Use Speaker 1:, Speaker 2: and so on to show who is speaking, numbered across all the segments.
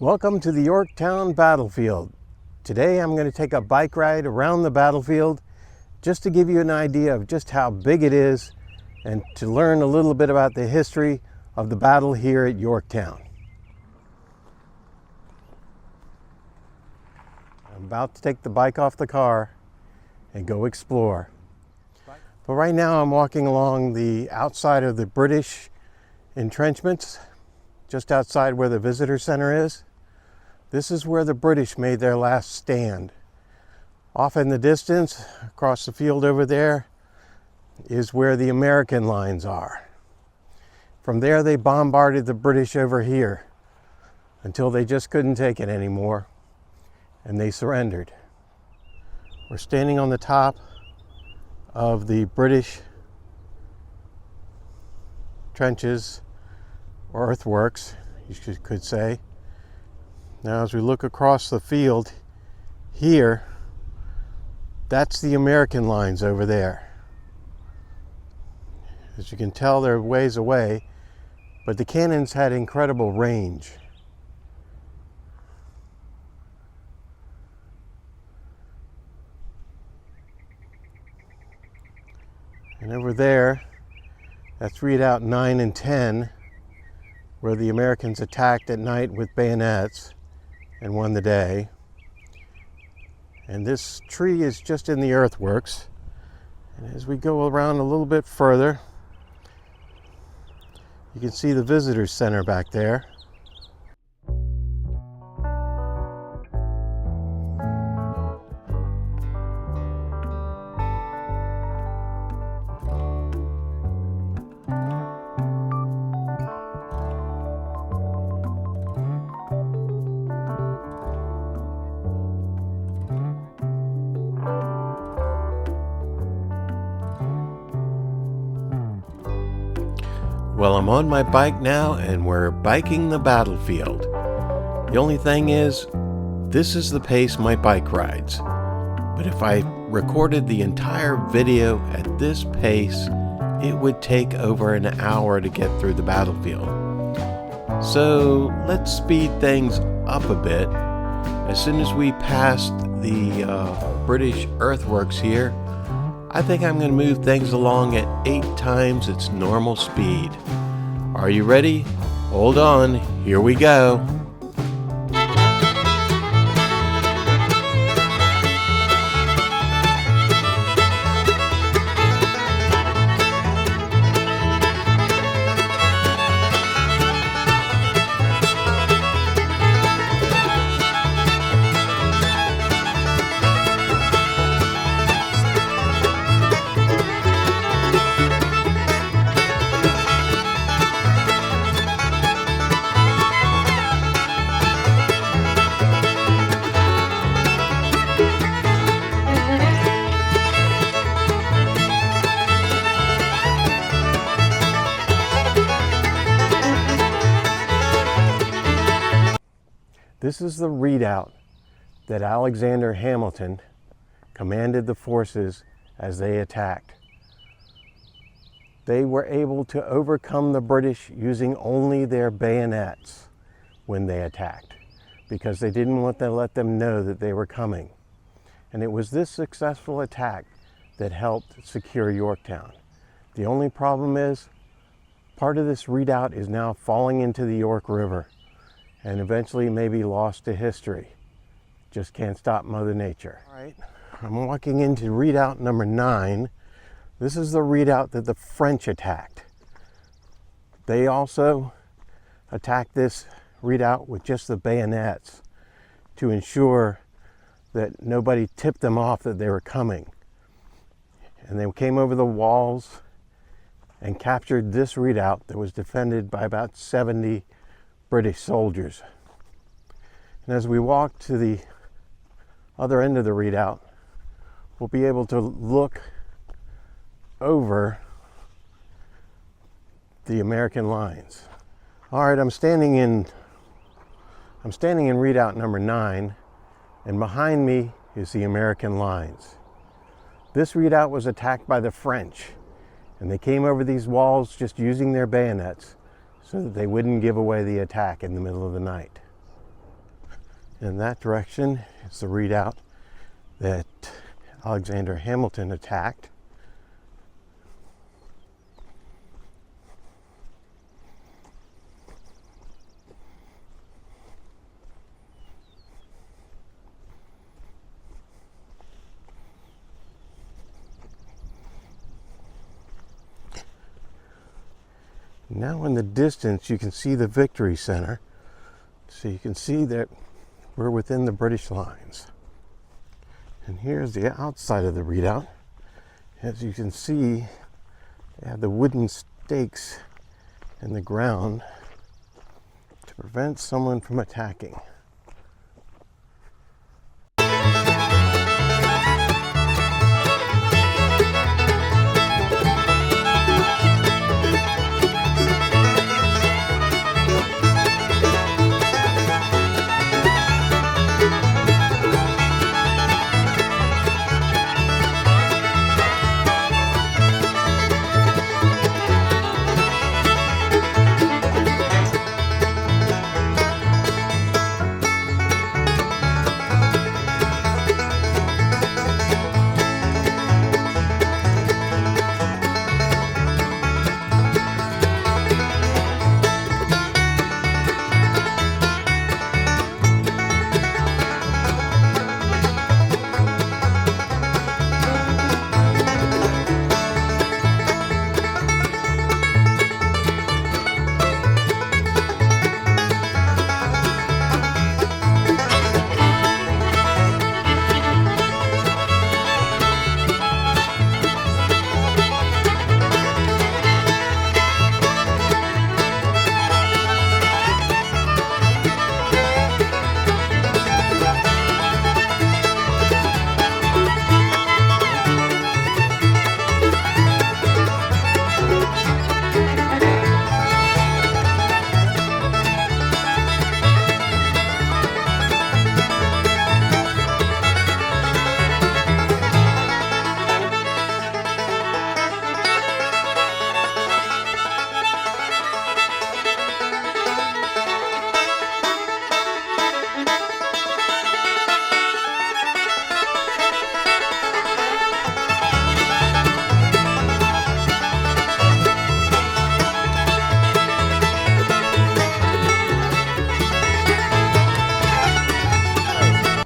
Speaker 1: Welcome to the Yorktown Battlefield. Today I'm going to take a bike ride around the battlefield just to give you an idea of just how big it is and to learn a little bit about the history of the battle here at Yorktown. I'm about to take the bike off the car and go explore. But right now I'm walking along the outside of the British entrenchments, just outside where the visitor center is. This is where the British made their last stand. Off in the distance, across the field over there, is where the American lines are. From there they bombarded the British over here until they just couldn't take it anymore and they surrendered. We're standing on the top of the British trenches, or earthworks, you could say. Now as we look across the field here, that's the American lines over there. As you can tell, they're ways away, but the cannons had incredible range. And over there, that's Redoubt 9 and 10, where the Americans attacked at night with bayonets and won the day. And this tree is just in the earthworks. And as we go around a little bit further, you can see the visitor center back there. Well, I'm on my bike now and we're biking the battlefield. The only thing is, this is the pace my bike rides. But if I recorded the entire video at this pace, it would take over an hour to get through the battlefield. So let's speed things up a bit. As soon as we passed the British earthworks here, I think I'm going to move things along at 8 times its normal speed. Are you ready? Hold on, here we go. This is the redoubt that Alexander Hamilton commanded the forces as they attacked. They were able to overcome the British using only their bayonets when they attacked, because they didn't want to let them know that they were coming. And it was this successful attack that helped secure Yorktown. The only problem is, part of this redoubt is now falling into the York River, and eventually may be lost to history. Just can't stop Mother Nature. All right, I'm walking into redoubt number 9. This is the redoubt that the French attacked. They also attacked this redoubt with just the bayonets to ensure that nobody tipped them off that they were coming. And they came over the walls and captured this redoubt that was defended by about 70 British soldiers. And as we walk to the other end of the redoubt, we'll be able to look over the American lines. All right, I'm standing in redoubt number 9, and behind me is the American lines. This redoubt was attacked by the French, and they came over these walls just using their bayonets so that they wouldn't give away the attack in the middle of the night. In that direction is the redoubt that Alexander Hamilton attacked. Now in the distance you can see the Victory Center, so you can see that we're within the British lines. And here's the outside of the redoubt. As you can see, they have the wooden stakes in the ground to prevent someone from attacking.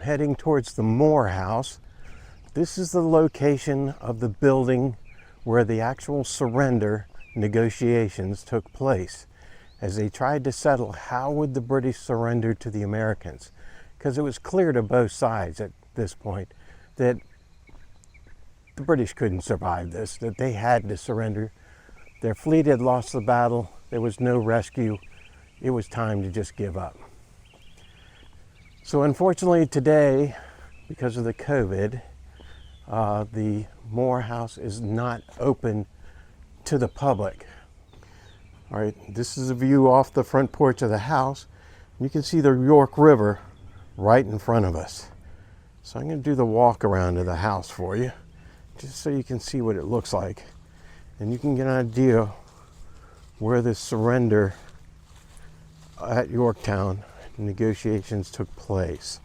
Speaker 1: Heading towards the Moore House. This is the location of the building where the actual surrender negotiations took place, as they tried to settle how would the British surrender to the Americans, because it was clear to both sides at this point that the British couldn't survive this, that they had to surrender. Their fleet had lost the battle, there was no rescue, it was time to just give up. So unfortunately today, because of the COVID, the Moore House is not open to the public. All right, this is a view off the front porch of the house. You can see the York River right in front of us. So I'm going to do the walk around of the house for you, just so you can see what it looks like. And you can get an idea where the surrender at Yorktown negotiations took place.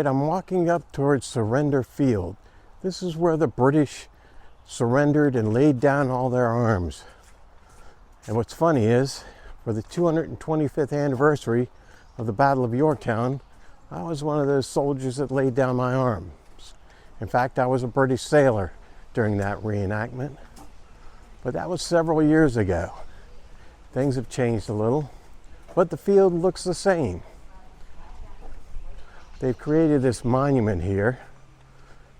Speaker 1: right, I'm walking up towards Surrender Field. This is where the British surrendered and laid down all their arms. And what's funny is, for the 225th anniversary of the Battle of Yorktown, I was one of those soldiers that laid down my arms. In fact, I was a British sailor during that reenactment. But that was several years ago. Things have changed a little, but the field looks the same. They've created this monument here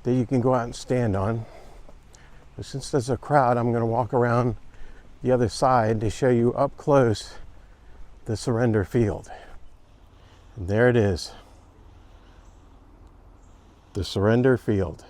Speaker 1: that you can go out and stand on. But since there's a crowd, I'm going to walk around the other side to show you up close the Surrender Field. And there it is, the Surrender Field.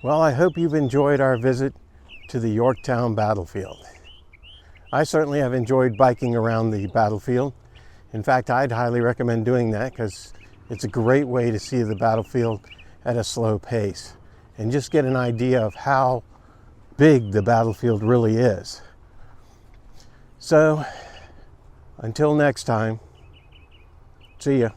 Speaker 1: Well, I hope you've enjoyed our visit to the Yorktown Battlefield. I certainly have enjoyed biking around the battlefield. In fact, I'd highly recommend doing that because it's a great way to see the battlefield at a slow pace and just get an idea of how big the battlefield really is. So, until next time, see ya.